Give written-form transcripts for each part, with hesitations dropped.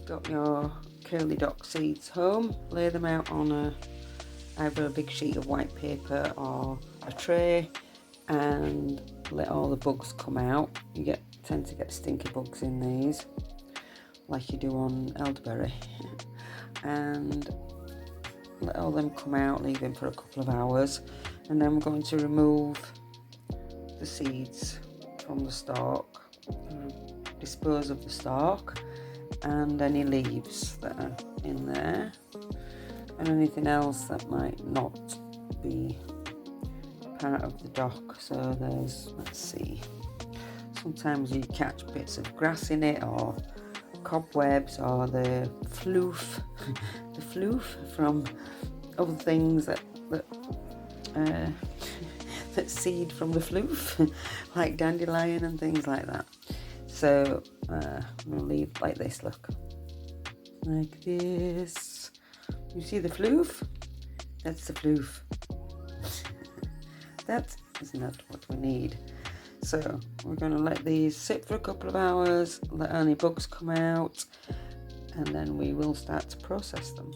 got your curly dock seeds home, lay them out on either a big sheet of white paper or a tray and let all the bugs come out. You tend to get stinky bugs in these, like you do on elderberry. And let all them come out, leave them for a couple of hours, and then we're going to remove the seeds from the stalk, dispose of the stalk and any leaves that are in there and anything else that might not be part of the dock. So there's, let's see, sometimes you catch bits of grass in it, or cobwebs, or the floof the floof from other things that that seed from the floof like dandelion and things like that. So I'm going to leave like this, look, like this. You see the floof? That's the floof. That is not what we need. So we're going to let these sit for a couple of hours, let any bugs come out, and then we will start to process them.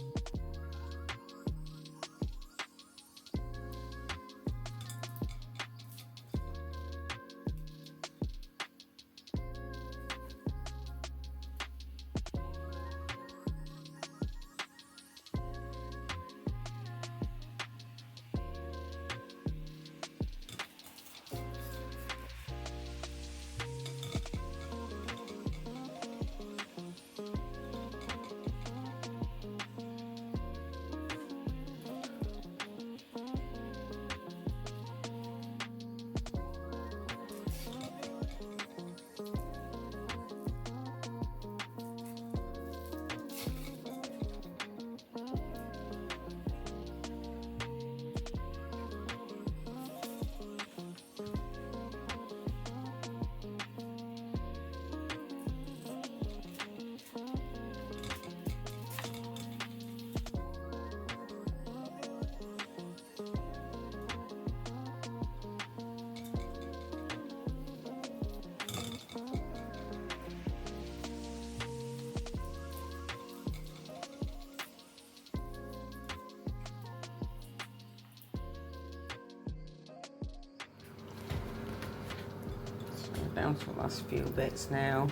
Down to the last few bits now.